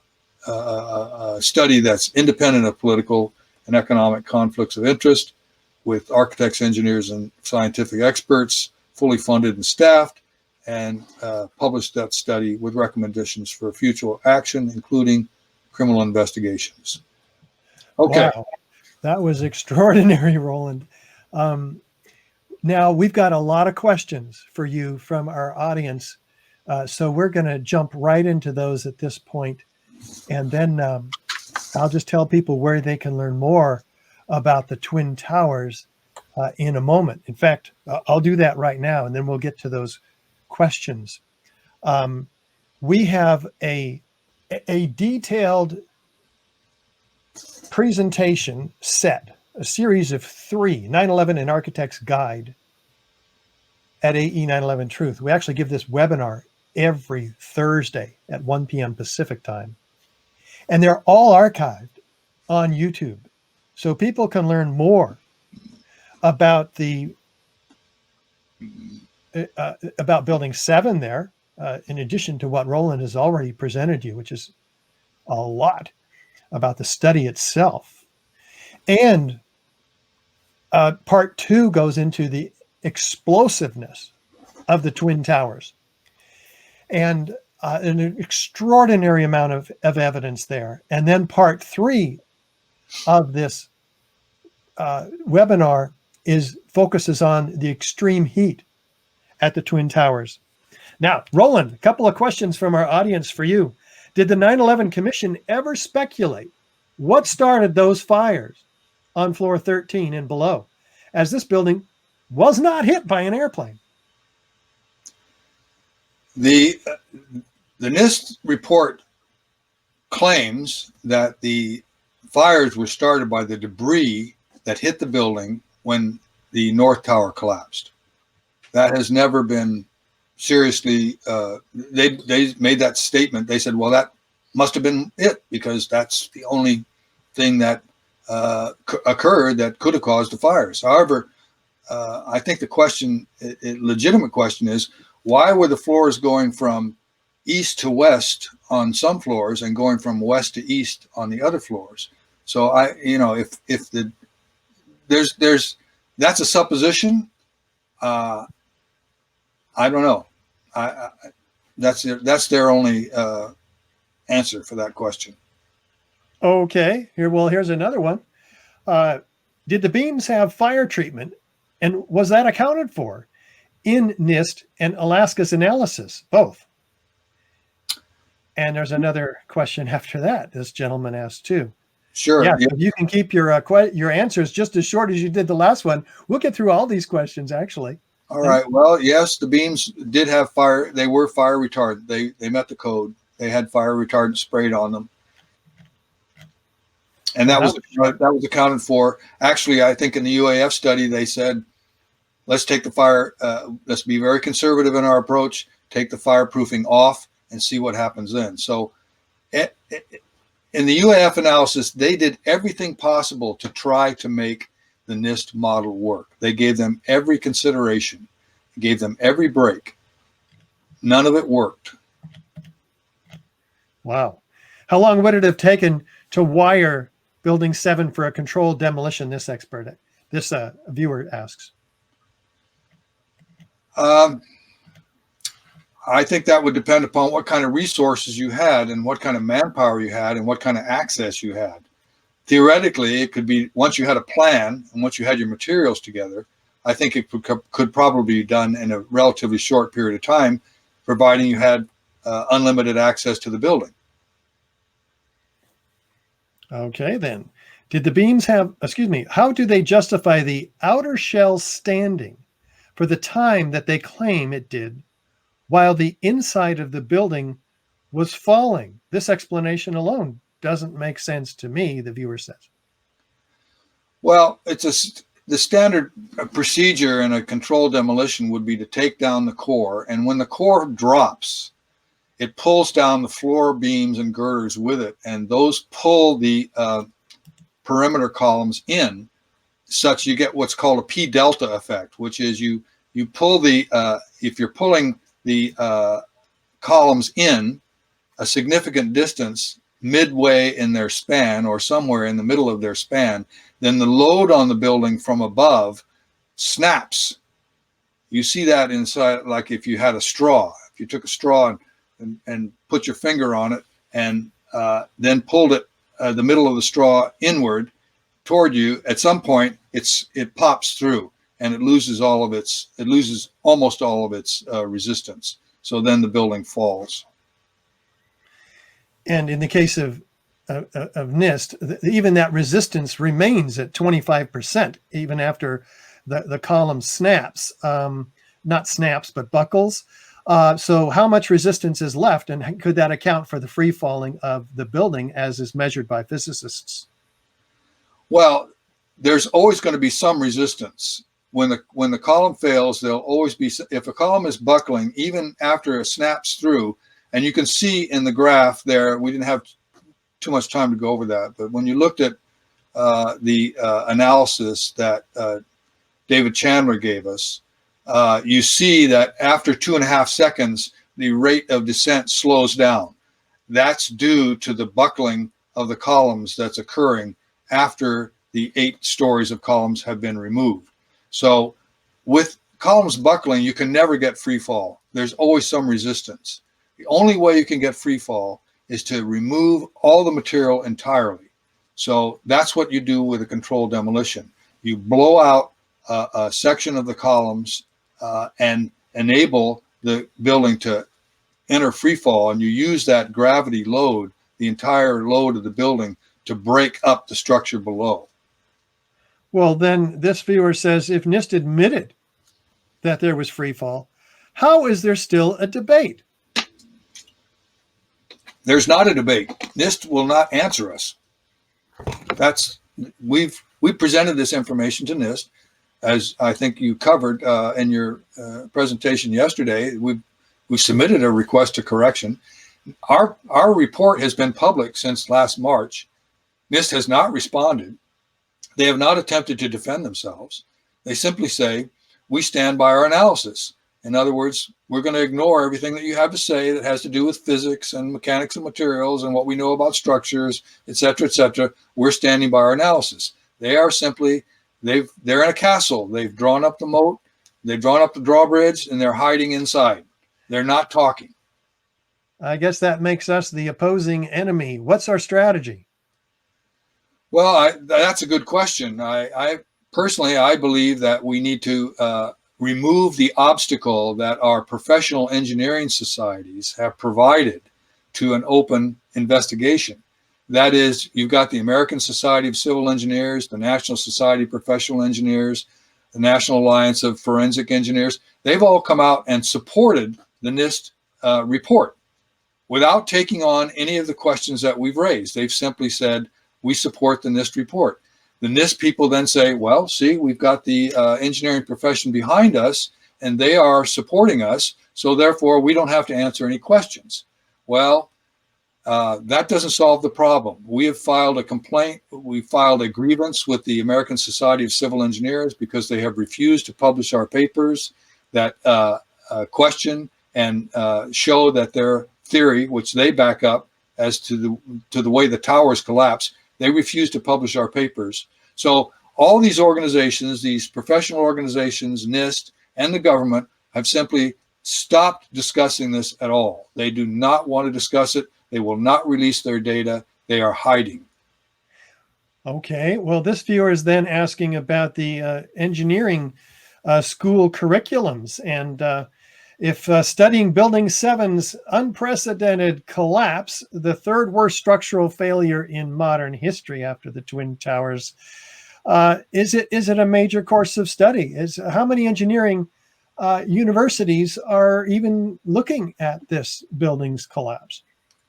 study that's independent of political and economic conflicts of interest, with architects, engineers, and scientific experts fully funded and staffed, and publish that study with recommendations for future action, including criminal investigations. Okay. Wow. That was extraordinary, Roland. Now, we've got a lot of questions for you from our audience, so we're going to jump right into those at this point, and then I'll just tell people where they can learn more about the Twin Towers in a moment. In fact, I'll do that right now, and then we'll get to those questions. We have a detailed presentation set, a series of 3, 9/11 An Architect's Guide at AE 9/11 Truth. We actually give this webinar every Thursday at 1 p.m. Pacific time. And they're all archived on YouTube. So people can learn more about about Building 7 there, in addition to what Roland has already presented you, which is a lot about the study itself. And part 2 goes into the explosiveness of the Twin Towers, and an extraordinary amount of evidence there. And then part 3 of this webinar focuses on the extreme heat at the Twin Towers. Now, Roland, a couple of questions from our audience for you. Did the 9/11 Commission ever speculate what started those fires on floor 13 and below, as this building was not hit by an airplane? The NIST report claims that the fires were started by the debris that hit the building when the North Tower collapsed. That has never been seriously, they made that statement. They said, well, that must have been it, because that's the only thing that occurred that could have caused the fires. However, I think the question, a legitimate question, is why were the floors going from east to west on some floors and going from west to east on the other floors? So if that's a supposition. I don't know. That's their only answer for that question. Okay, here's another one. Did the beams have fire treatment, and was that accounted for in NIST and Alaska's analysis? Both. And there's another question after that. This gentleman asked too. Sure. Yeah, if you can keep your answers just as short as you did the last one, we'll get through all these questions actually. All right. Well, yes, the beams did have fire. They were fire retardant. They met the code. They had fire retardant sprayed on them, and that was accounted for. Actually, I think in the UAF study they said, let's take the fire. Let's be very conservative in our approach. Take the fireproofing off and see what happens then. So in the UAF analysis, they did everything possible to try to make the NIST model work. They gave them every consideration, gave them every break. None of it worked. Wow. How long would it have taken to wire Building 7 for a controlled demolition? This viewer asks. I think that would depend upon what kind of resources you had and what kind of manpower you had and what kind of access you had. Theoretically, it could be once you had a plan and once you had your materials together, I think it could probably be done in a relatively short period of time, providing you had unlimited access to the building. Okay, then. Did the beams have, how do they justify the outer shell standing for the time that they claim it did while the inside of the building was falling? This explanation alone doesn't make sense to me, the viewer says. Well, the standard procedure in a controlled demolition would be to take down the core, and when the core drops, it pulls down the floor beams and girders with it, and those pull the perimeter columns in, such you get what's called a P delta effect, which is you pull the if you're pulling the columns in a significant distance midway in their span or somewhere in the middle of their span, then the load on the building from above snaps. You see that inside, like if you had a straw. If you took a straw and put your finger on it and then pulled it the middle of the straw inward toward you, at some point it pops through and it loses almost all of its resistance. So then the building falls. And in the case of NIST, even that resistance remains at 25%, even after the column snaps, not snaps, but buckles. So how much resistance is left, and could that account for the free falling of the building as is measured by physicists? Well, there's always going to be some resistance. When the column fails, there'll always be, if a column is buckling, even after it snaps through, and you can see in the graph there, we didn't have too much time to go over that, but when you looked at the analysis that David Chandler gave us, you see that after 2.5 seconds, the rate of descent slows down. That's due to the buckling of the columns that's occurring after the 8 stories of columns have been removed. So with columns buckling, you can never get free fall. There's always some resistance. The only way you can get free fall is to remove all the material entirely. So that's what you do with a controlled demolition. You blow out a section of the columns and enable the building to enter free fall, and you use that gravity load, the entire load of the building, to break up the structure below. Well, then this viewer says, if NIST admitted that there was free fall, how is there still a debate? There's not a debate. NIST will not answer us. We presented this information to NIST, as I think you covered in your presentation yesterday. We've submitted a request to correction. Our report has been public since last March. NIST has not responded. They have not attempted to defend themselves. They simply say, we stand by our analysis. In other words, we're going to ignore everything that you have to say that has to do with physics and mechanics of materials and what we know about structures, et cetera, et cetera. We're standing by our analysis. They are simply, they're in a castle. They've drawn up the moat, they've drawn up the drawbridge, and they're hiding inside. They're not talking. I guess that makes us the opposing enemy. What's our strategy? Well, that's a good question. I personally believe that we need to remove the obstacle that our professional engineering societies have provided to an open investigation. That is, you've got the American Society of Civil Engineers, the National Society of Professional Engineers, the National Alliance of Forensic Engineers. They've all come out and supported the NIST report without taking on any of the questions that we've raised. They've simply said, we support the NIST report. The NIST people then say, well, see, we've got the engineering profession behind us and they are supporting us, so therefore we don't have to answer any questions. Well, That doesn't solve the problem. We have filed a complaint. We filed a grievance with the American Society of Civil Engineers because they have refused to publish our papers that question and show that their theory, which they back up as to the way the towers collapse, they refuse to publish our papers. So all these organizations, these professional organizations, NIST, and the government have simply stopped discussing this at all. They do not want to discuss it. They will not release their data. They are hiding. Okay, well, this viewer is then asking about the engineering school curriculums, and if studying Building 7's unprecedented collapse, the third worst structural failure in modern history after the Twin Towers, is it a major course of study? How many engineering universities are even looking at this building's collapse?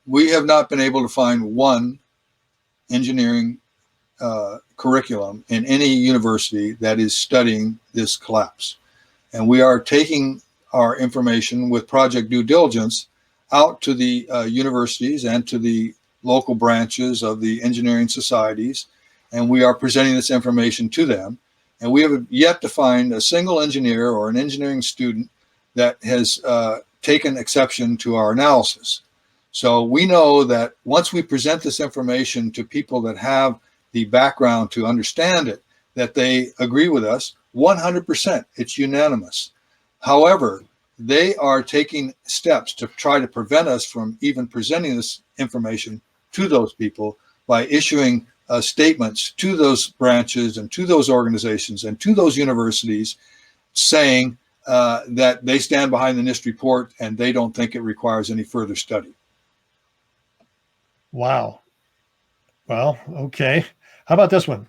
We have not been able to find one engineering curriculum in any university that is studying this collapse. And we are taking our information with Project Due Diligence out to the universities and to the local branches of the engineering societies, and we are presenting this information to them. And we have yet to find a single engineer or an engineering student that has taken exception to our analysis. So we know that once we present this information to people that have the background to understand it, that they agree with us 100%. It's unanimous. However, they are taking steps to try to prevent us from even presenting this information to those people by issuing statements to those branches and to those organizations and to those universities saying that they stand behind the NIST report and they don't think it requires any further study. Wow. Well, okay. How about this one?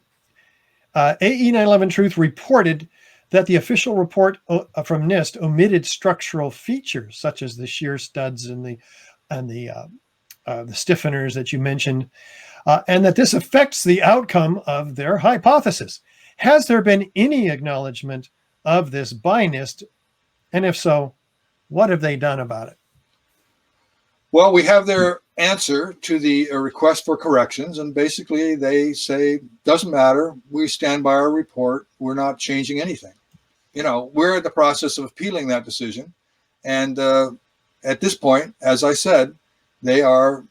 AE 911 Truth reported that the official report from NIST omitted structural features such as the shear studs and the stiffeners that you mentioned, and that this affects the outcome of their hypothesis. Has there been any acknowledgement of this by NIST? And if so, what have they done about it? Well, we have their answer to the request for corrections, and basically they say, doesn't matter, we stand by our report, we're not changing anything. You know, we're in the process of appealing that decision, and at this point, as I said, they are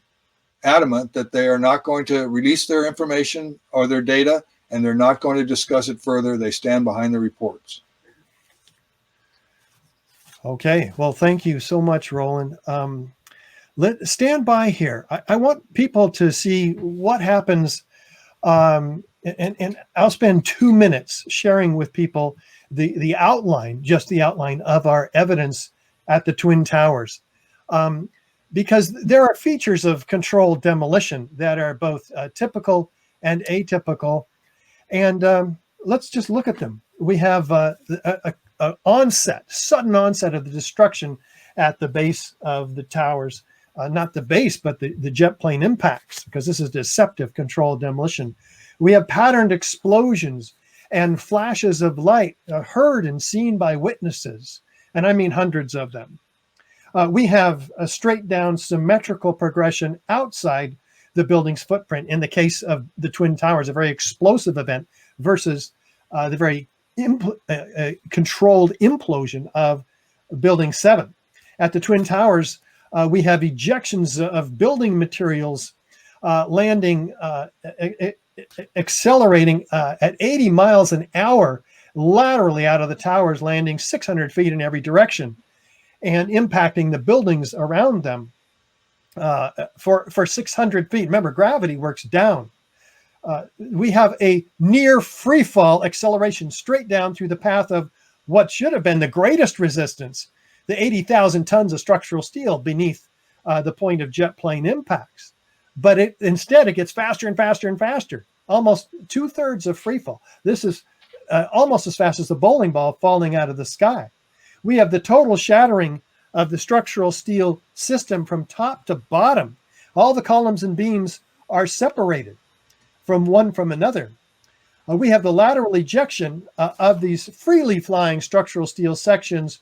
adamant that they are not going to release their information or their data, and they're not going to discuss it further. They stand behind the reports. Okay, well, thank you so much, Roland. Stand by here. I want people to see what happens, and I'll spend 2 minutes sharing with people the outline, just the outline of our evidence at the Twin Towers, because there are features of controlled demolition that are both typical and atypical, and let's just look at them. We have a sudden onset of the destruction at the base of the towers. Not the base, but the jet plane impacts, because this is deceptive controlled demolition. We have patterned explosions and flashes of light heard and seen by witnesses, and I mean hundreds of them. We have a straight down symmetrical progression outside the building's footprint. In the case of the Twin Towers, a very explosive event versus the very controlled implosion of Building 7. At the Twin Towers, we have ejections of building materials landing, accelerating at 80 miles an hour laterally out of the towers, landing 600 feet in every direction and impacting the buildings around them for 600 feet. Remember, gravity works down. We have a near free fall acceleration straight down through the path of what should have been the greatest resistance, the 80,000 tons of structural steel beneath the point of jet plane impacts. But instead, it gets faster and faster and faster, almost 2/3 of free fall. This is almost as fast as a bowling ball falling out of the sky. We have the total shattering of the structural steel system from top to bottom. All the columns and beams are separated from one from another. We have the lateral ejection of these freely flying structural steel sections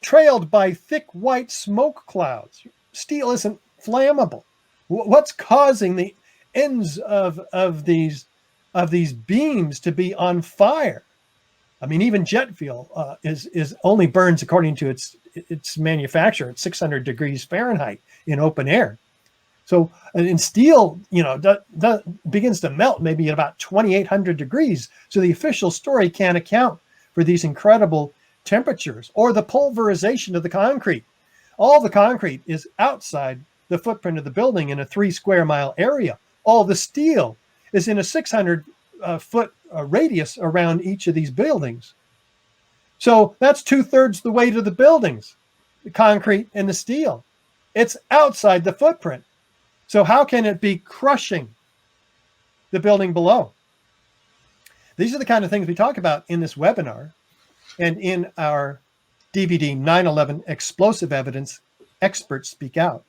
trailed by thick white smoke clouds. steel isn't flammable. What's causing the ends of these beams to be on fire? I mean, even jet fuel is only burns according to its manufacturer at 600 degrees Fahrenheit in open air. So in steel, begins to melt maybe at about 2,800 degrees. So the official story can't account for these incredible temperatures or the pulverization of the concrete. All the concrete is outside the footprint of the building in a 3 square mile area. All the steel is in a 600 foot radius around each of these buildings. So that's 2/3 the weight of the buildings, the concrete and the steel. It's outside the footprint. So how can it be crushing the building below? These are the kind of things we talk about in this webinar and in our DVD 9/11 Explosive Evidence, Experts Speak Out.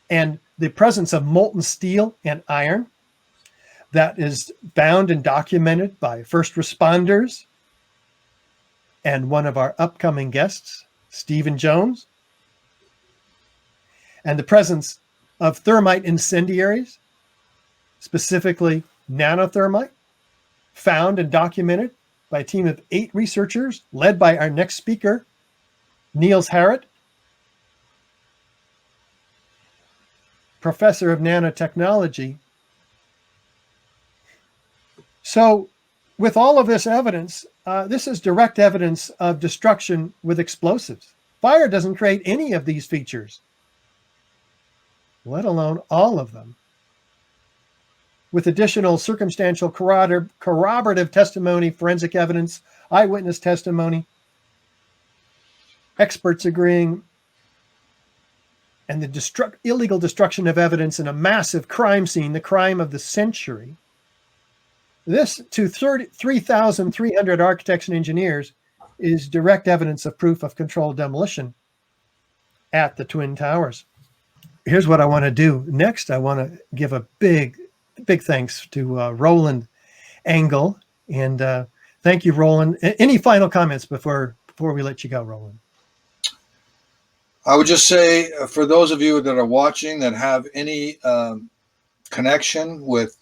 And the presence of molten steel and iron that is found and documented by first responders and one of our upcoming guests, Stephen Jones, and the presence of thermite incendiaries, specifically nanothermite, found and documented by a team of 8 researchers led by our next speaker, Niels Harrit, professor of nanotechnology. So with all of this evidence, this is direct evidence of destruction with explosives. Fire doesn't create any of these features, let alone all of them. With additional circumstantial corroborative testimony, forensic evidence, eyewitness testimony, experts agreeing, and the illegal destruction of evidence in a massive crime scene, the crime of the century, this to 3,300 architects and engineers is direct evidence of proof of controlled demolition at the Twin Towers. Here's what I want to do next. I want to give a big thanks to Roland Angle, and thank you, Roland. Any final comments before we let you go, Roland? I would just say, for those of you that are watching that have any connection with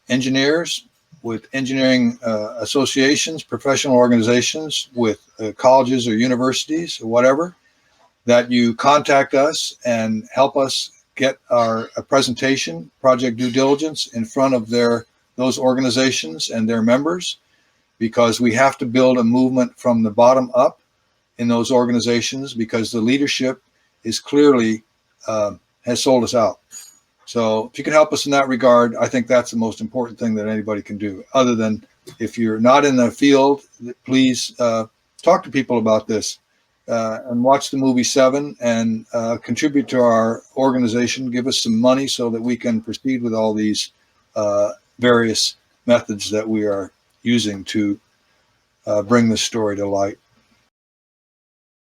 engineers, with engineering associations, professional organizations, with colleges or universities or whatever, that you contact us and help us get a presentation, project due diligence, in front of those organizations and their members, because we have to build a movement from the bottom up in those organizations, because the leadership is clearly has sold us out. So if you can help us in that regard, I think that's the most important thing that anybody can do. Other than, if you're not in the field, please talk to people about this. And watch the movie Seven, and contribute to our organization. Give us some money so that we can proceed with all these various methods that we are using to bring this story to light.